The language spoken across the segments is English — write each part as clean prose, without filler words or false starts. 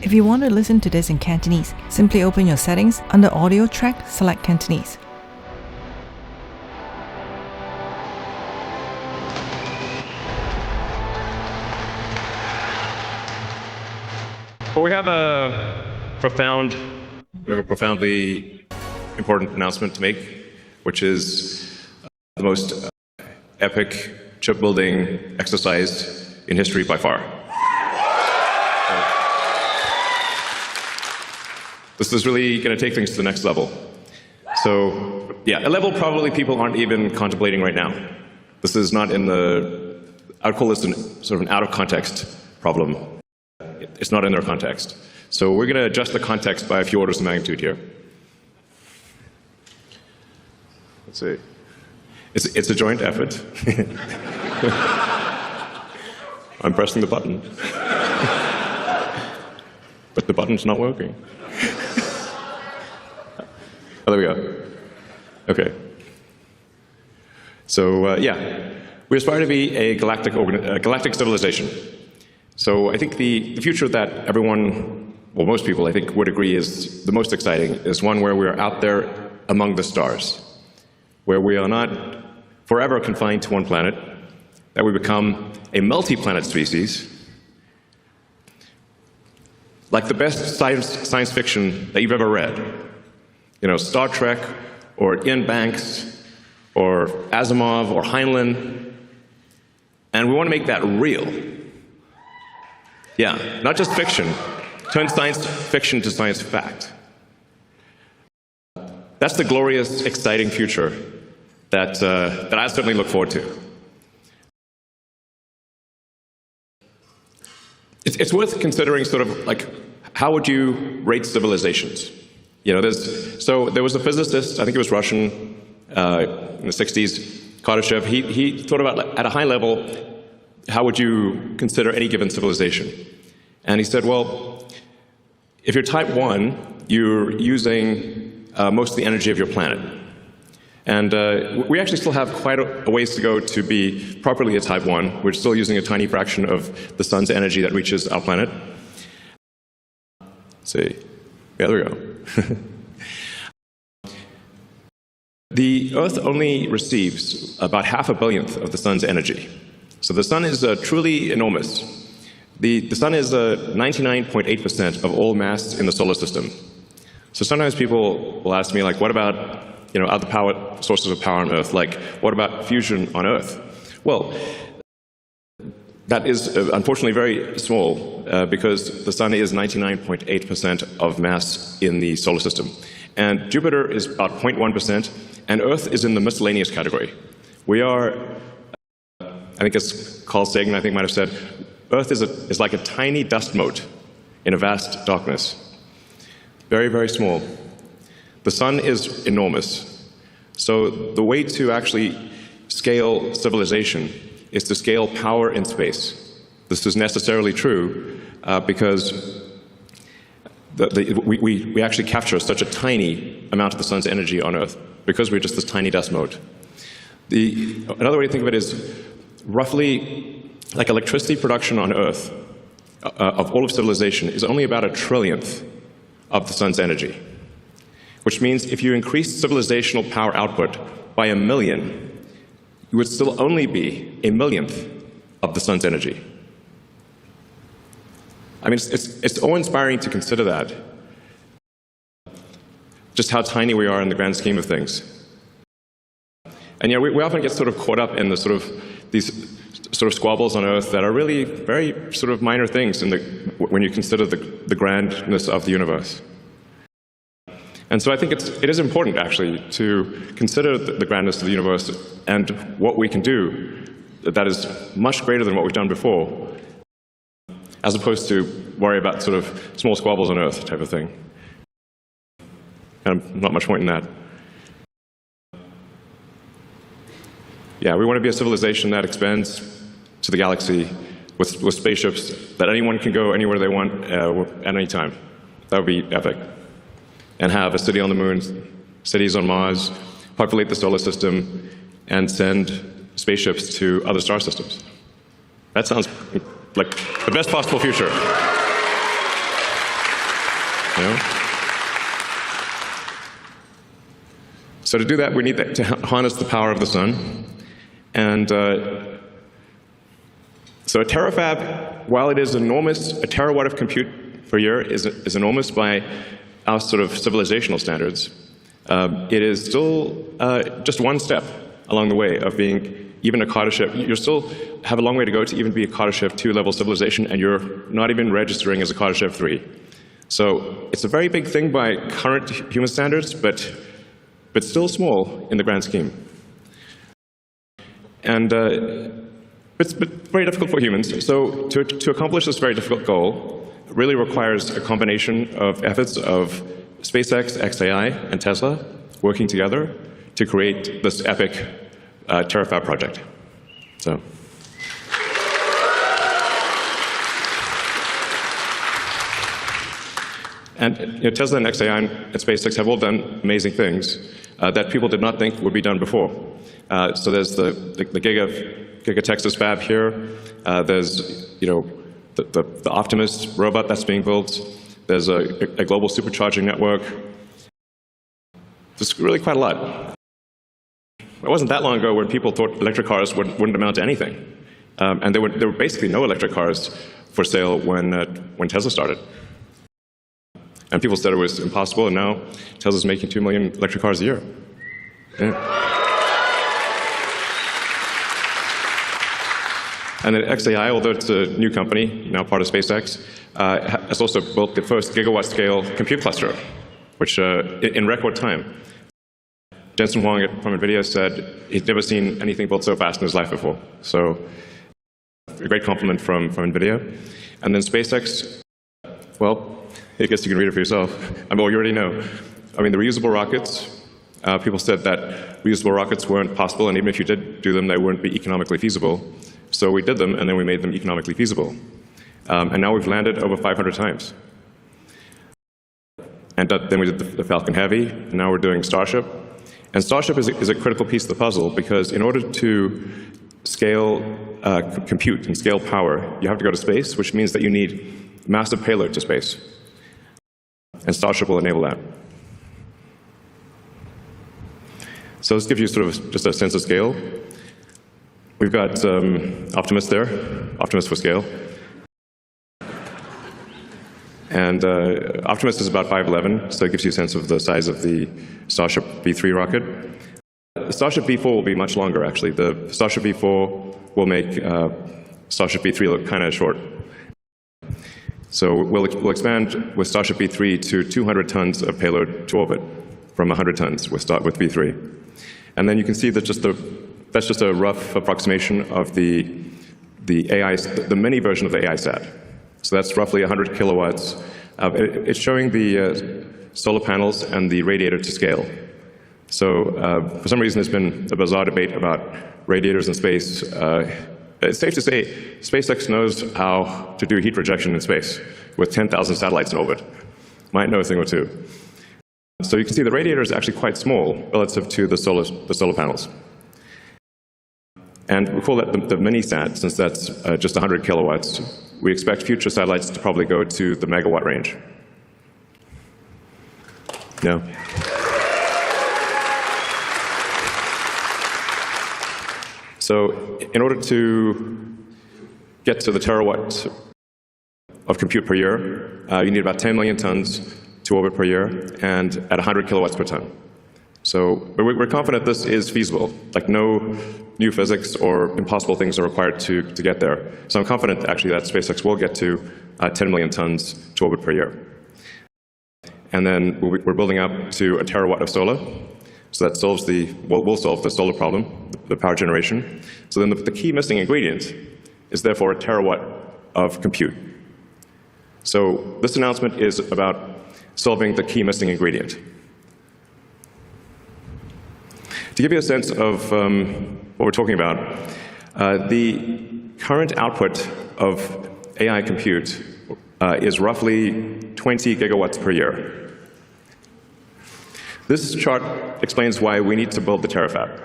If you want to listen to this in Cantonese, simply open your settings under Audio track, select Cantonese. Well, we have a profoundly important announcement to make, which is the most epic chip-building exercise in history by far. This is really going to take things to the next level. So, yeah, a level probably people aren't even contemplating right now. This is not in the, I would call this sort of an out-of-context problem. It's not in their context. So we're going to adjust the context by a few orders of magnitude here. Let's see. It's a joint effort. I'm pressing the button. But the button's not working. Oh, there we go. Okay. So, yeah, we aspire to be a galactic civilization. So I think the future that everyone, well, most people, I think, would agree is the most exciting is one where we are out there among the stars, where we are not forever confined to one planet, that we become a multi-planet species, like the best science fiction that you've ever read. You know, Star Trek, or Ian Banks, or Asimov, or Heinlein. And we want to make that real. Yeah, not just fiction. Turn science fiction to science fact. That's the glorious, exciting future that I certainly look forward to. It's worth considering sort of like, how would you rate civilizations? You know, there was a physicist, I think he was Russian, in the 60s, Kardashev. He thought about, at a high level, how would you consider any given civilization? And he said, well, if you're type 1, you're using most of the energy of your planet. And we actually still have quite a ways to go to be properly a type 1. We're still using a tiny fraction of the sun's energy that reaches our planet. Let's see. Yeah, there we go. The Earth only receives about 0.5 billionth of the sun's energy. So the sun is truly enormous. The sun is 99.8% of all mass in the solar system. So sometimes people will ask me, like, what about, you know, other power sources of power on Earth? Like, what about fusion on Earth? Well, that is unfortunately very small because the sun is 99.8% of mass in the solar system. And Jupiter is about 0.1%, and Earth is in the miscellaneous category. We are, I think as Carl Sagan, I think, might have said, Earth is like a tiny dust mote in a vast darkness. Very, very small. The sun is enormous. So the way to actually scale civilization is to scale power in space. This is necessarily true because we actually capture such a tiny amount of the sun's energy on Earth because we're just this tiny dust mote. Another way to think of it is roughly like electricity production on Earth of all of civilization is only about 1/trillionth of the sun's energy, which means if you increase civilizational power output by 1 million, you would still only be 1/millionth of the sun's energy. I mean, it's awe-inspiring to consider that, just how tiny we are in the grand scheme of things. And yeah, we often get sort of caught up in the sort of these sort of squabbles on Earth that are really very sort of minor things when you consider the grandness of the universe. And so I think it is important, actually, to consider the grandness of the universe and what we can do that is much greater than what we've done before, as opposed to worry about sort of small squabbles on Earth type of thing. And not much point in that. Yeah, we want to be a civilization that expands to the galaxy with spaceships that anyone can go anywhere they want at any time. That would be epic. And have a city on the moon, cities on Mars, populate the solar system, and send spaceships to other star systems. That sounds like the best possible future. You know? So to do that, we need to harness the power of the sun. And so a terafab, while it is enormous, a terawatt of compute per year is enormous by our sort of civilizational standards. It is still just one step along the way of being even a Kardashev. You still have a long way to go to even be a Kardashev 2-level civilization, and you're not even registering as a Kardashev 3. So it's a very big thing by current human standards, but still small in the grand scheme. And it's very difficult for humans. So to accomplish this very difficult goal really requires a combination of efforts of SpaceX, xAI, and Tesla working together to create this epic Terafab project. So. And Tesla and xAI and SpaceX have all done amazing things that people did not think would be done before. So there's the Giga Texas fab here. There's the Optimus robot that's being built. There's a global supercharging network. There's really quite a lot. It wasn't that long ago when people thought electric cars wouldn't amount to anything. And there were basically no electric cars for sale when Tesla started. And people said it was impossible, and now Tesla's making 2 million electric cars a year. Yeah. And then xAI, although it's a new company, now part of SpaceX, has also built the first gigawatt-scale compute cluster, which in record time. Jensen Huang from NVIDIA said he'd never seen anything built so fast in his life before. So a great compliment from NVIDIA. And then SpaceX, well, I guess you can read it for yourself. I mean, well, you already know. I mean, the reusable rockets, people said that reusable rockets weren't possible, and even if you did do them, they wouldn't be economically feasible. So we did them, and then we made them economically feasible. And now we've landed over 500 times. And then we did the Falcon Heavy, and now we're doing Starship. And Starship is a critical piece of the puzzle, because in order to scale compute and scale power, you have to go to space, which means that you need massive payload to space. And Starship will enable that. So this gives you sort of just a sense of scale. We've got Optimus there, Optimus for scale. And Optimus is about 5'11", so it gives you a sense of the size of the Starship V3 rocket. The Starship V4 will be much longer, actually. The Starship V4 will make Starship V3 look kind of short. So we'll expand with Starship V3 to 200 tons of payload to orbit, from 100 tons with V3. And then you can see that that's just a rough approximation of the AI, the mini version of the AI sat. So that's roughly 100 kilowatts. It's showing the solar panels and the radiator to scale. So for some reason, there's been a bizarre debate about radiators in space. It's safe to say SpaceX knows how to do heat rejection in space with 10,000 satellites in orbit. Might know a thing or two. So you can see the radiator is actually quite small relative to the solar panels. And we call that the mini-sat, since that's just 100 kilowatts. We expect future satellites to probably go to the megawatt range. No? So in order to get to the terawatt of compute per year, you need about 10 million tons to orbit per year, and at 100 kilowatts per ton. So we're confident this is feasible. Like, no new physics or impossible things are required to get there. So I'm confident, actually, that SpaceX will get to 10 million tons to orbit per year. And then we're building up to a terawatt of solar. So that solves will solve the solar problem, the power generation. So then the key missing ingredient is therefore a terawatt of compute. So this announcement is about solving the key missing ingredient. To give you a sense of what we're talking about, the current output of AI compute is roughly 20 gigawatts per year. This chart explains why we need to build the Terafab.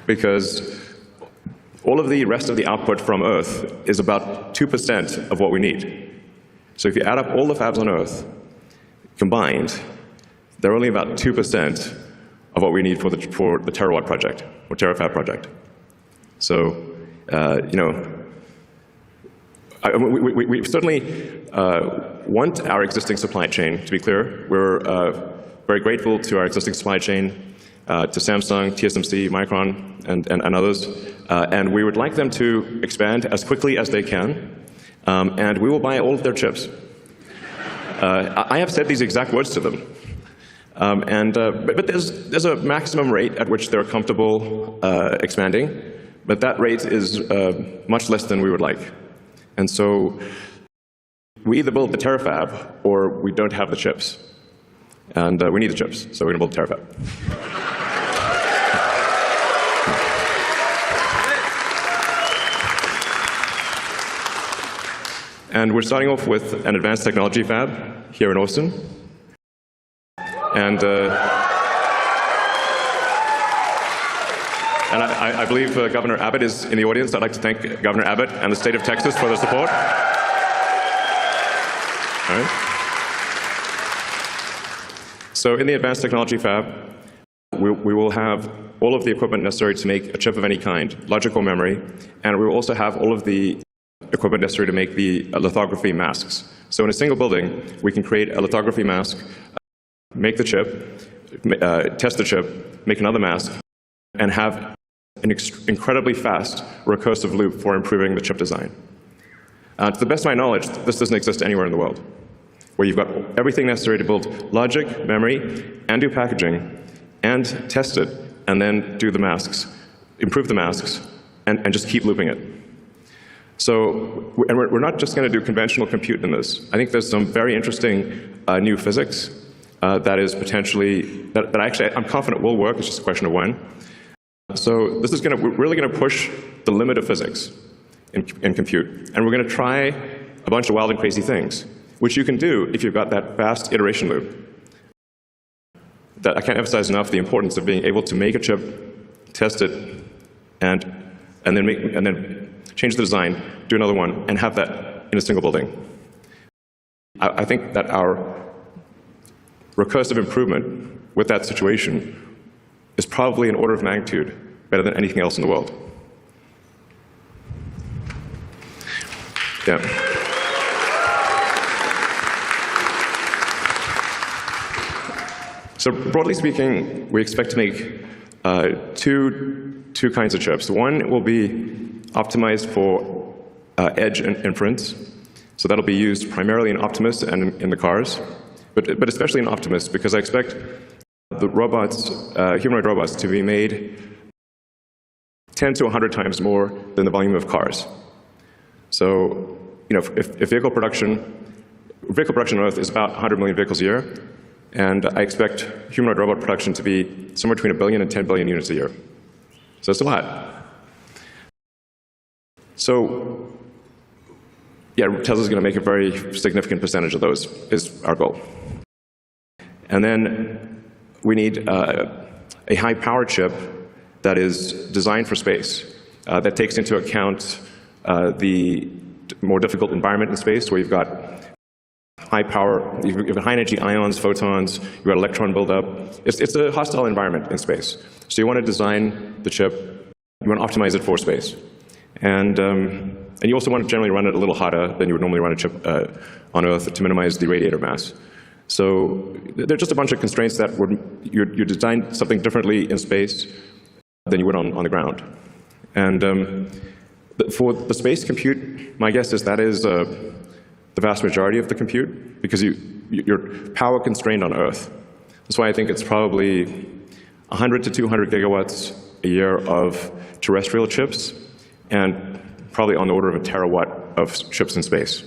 Because all of the rest of the output from Earth is about 2% of what we need. So if you add up all the fabs on Earth combined, they're only about 2% of what we need for the terawatt project, or Terafab project. So, we certainly want our existing supply chain, to be clear. We're very grateful to our existing supply chain, to Samsung, TSMC, Micron, and others. And we would like them to expand as quickly as they can, and we will buy all of their chips. I have said these exact words to them. But there's a maximum rate at which they're comfortable expanding, but that rate is much less than we would like. And so we either build the Terafab or we don't have the chips. And we need the chips, so we're going to build the Terafab. And we're starting off with an advanced technology fab here in Austin. And I believe Governor Abbott is in the audience. I'd like to thank Governor Abbott and the state of Texas for their support. All right. So in the advanced technology fab, we will have all of the equipment necessary to make a chip of any kind, logical memory, and we will also have all of the equipment necessary to make the lithography masks. So in a single building, we can create a lithography mask, make the chip, test the chip, make another mask, and have an incredibly fast recursive loop for improving the chip design. To the best of my knowledge, this doesn't exist anywhere in the world, where you've got everything necessary to build logic, memory, and do packaging, and test it, and then do the masks, improve the masks, and just keep looping it. So, and we're not just going to do conventional compute in this. I think there's some very interesting new physics that is potentially, that actually I'm confident will work. It's just a question of when. So this is we're really going to push the limit of physics in compute. And we're going to try a bunch of wild and crazy things, which you can do if you've got that fast iteration loop. That I can't emphasize enough the importance of being able to make a chip, test it, and then change the design, do another one, and have that in a single building. I think that our recursive improvement with that situation is probably an order of magnitude better than anything else in the world. Yeah. So broadly speaking, we expect to make two kinds of chips. One will be optimized for edge and inference. So that'll be used primarily in Optimus and in the cars, but especially in Optimus, because I expect the robots, humanoid robots, to be made 10 to 100 times more than the volume of cars. So, if vehicle production on Earth is about 100 million vehicles a year, and I expect humanoid robot production to be somewhere between 1 billion and 10 billion units a year. So it's a lot. So, yeah, Tesla's going to make a very significant percentage of those, is our goal. And then we need a high-power chip that is designed for space, that takes into account the more difficult environment in space, where you've got high power, you've got high energy ions, photons, you've got electron buildup. It's a hostile environment in space. So you want to design the chip, you want to optimize it for space. And you also want to generally run it a little hotter than you would normally run a chip on Earth to minimize the radiator mass. So there are just a bunch of constraints that you design something differently in space than you would on the ground. And for the space compute, my guess is that is the vast majority of the compute, because you're power constrained on Earth. That's why I think it's probably 100 to 200 gigawatts a year of terrestrial chips, and probably on the order of a terawatt of chips in space.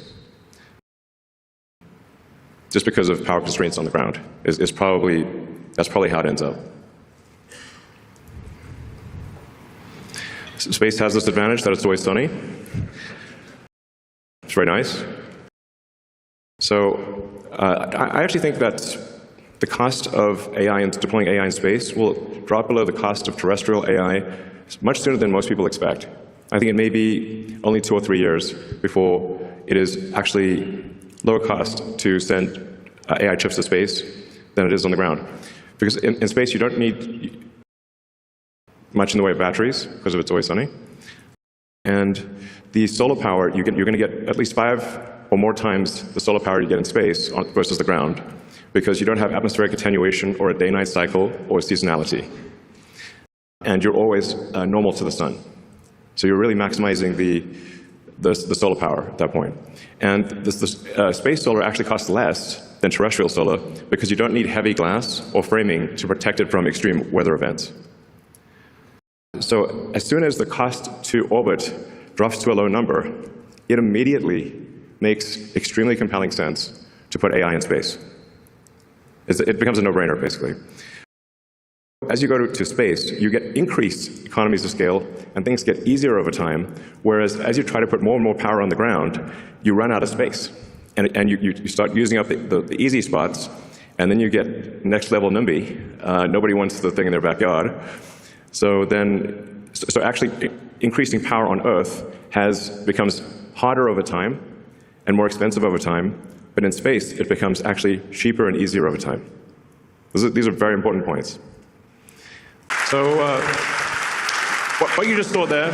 Just because of power constraints on the ground that's probably how it ends up. Space has this advantage that it's always sunny. It's very nice. So I actually think that the cost of AI and deploying AI in space will drop below the cost of terrestrial AI much sooner than most people expect. I think it may be only 2 or 3 years before it is actually lower cost to send AI chips to space than it is on the ground. Because in space, you don't need much in the way of batteries, because it's always sunny. And the solar power, you're going to get at least 5 or more times the solar power you get in space versus the ground, because you don't have atmospheric attenuation or a day-night cycle or seasonality. And you're always normal to the sun. So you're really maximizing the solar power at that point. And the space solar actually costs less than terrestrial solar because you don't need heavy glass or framing to protect it from extreme weather events. So as soon as the cost to orbit drops to a low number, it immediately makes extremely compelling sense to put AI in space. It becomes a no-brainer, basically. As you go to space, you get increased economies of scale, and things get easier over time, whereas as you try to put more and more power on the ground, you run out of space. And you start using up the easy spots, and then you get next-level NIMBY. Nobody wants the thing in their backyard. So actually increasing power on Earth becomes harder over time and more expensive over time, but in space, it becomes actually cheaper and easier over time. These are very important points. So what you just saw there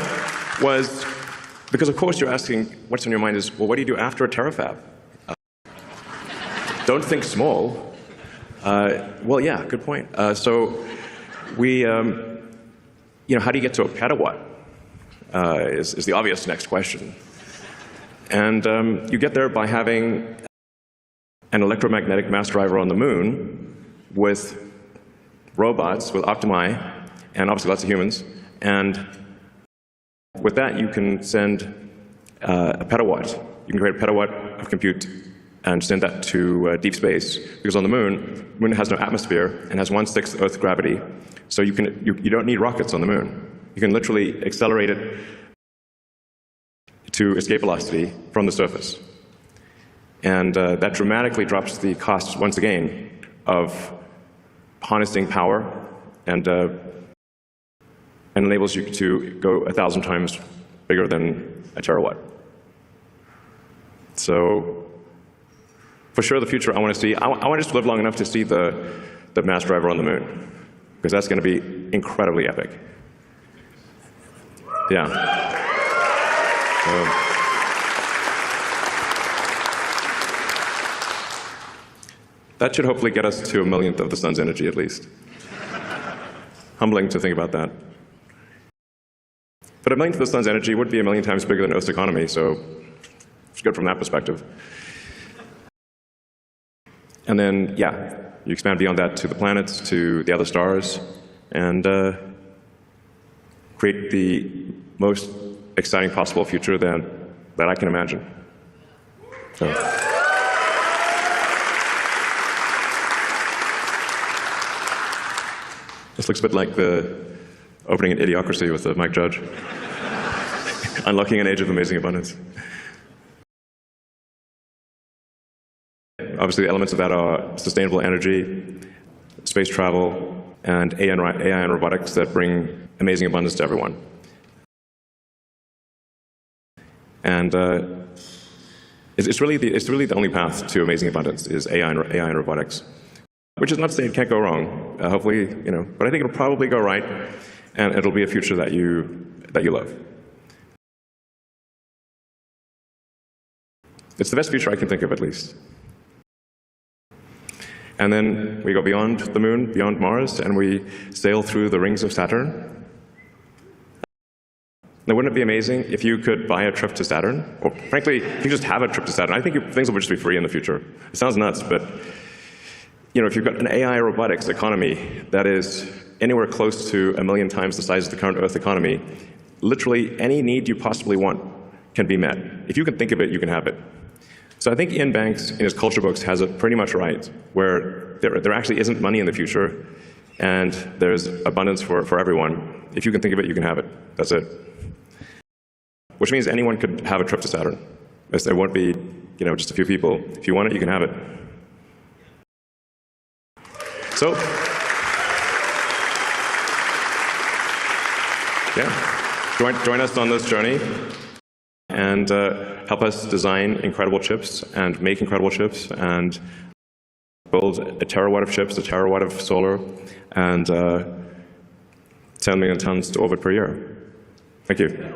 was, because of course you're asking, what's on your mind is, well, what do you do after a terafab? Don't think small. Well, yeah, good point. So we, how do you get to a petawatt is the obvious next question. And you get there by having an electromagnetic mass driver on the moon with robots, with Optimi, and obviously lots of humans. And with that, you can send a petawatt. You can create a petawatt of compute and send that to deep space. Because on the moon has no atmosphere and has 1/6 Earth gravity. So you don't need rockets on the moon. You can literally accelerate it to escape velocity from the surface. And that dramatically drops the cost, once again, of harnessing power and enables you to go 1,000 times bigger than a terawatt. So for sure, the future I want to see, I want to live long enough to see the mass driver on the moon, because that's going to be incredibly epic. Yeah. That should hopefully get us to 1/millionth of the sun's energy, at least. Humbling to think about that. But 1/millionth of the sun's energy would be 1,000,000 times bigger than Earth's economy, so it's good from that perspective. And then, yeah, you expand beyond that to the planets, to the other stars, and create the most exciting possible future that I can imagine. So. This looks a bit like the opening in Idiocracy with Mike Judge. Unlocking an age of amazing abundance. Obviously, the elements of that are sustainable energy, space travel, and AI and robotics that bring amazing abundance to everyone. And it's really the only path to amazing abundance is AI and robotics. Which is not to say it can't go wrong. Hopefully, but I think it'll probably go right, and it'll be a future that you love. It's the best future I can think of, at least. And then we go beyond the moon, beyond Mars, and we sail through the rings of Saturn. Now, wouldn't it be amazing if you could buy a trip to Saturn? Or frankly, if you just have a trip to Saturn. I think things will just be free in the future. It sounds nuts, but if you've got an AI robotics economy that is anywhere close to 1,000,000 times the size of the current Earth economy, literally any need you possibly want can be met. If you can think of it, you can have it. So I think Ian Banks, in his culture books, has it pretty much right, where there actually isn't money in the future, and there's abundance for everyone. If you can think of it, you can have it. That's it. Which means anyone could have a trip to Saturn. There won't be, just a few people. If you want it, you can have it. So, yeah, join us on this journey. And help us design incredible chips and make incredible chips and build a terawatt of chips, a terawatt of solar, and 10 million tons to orbit per year. Thank you.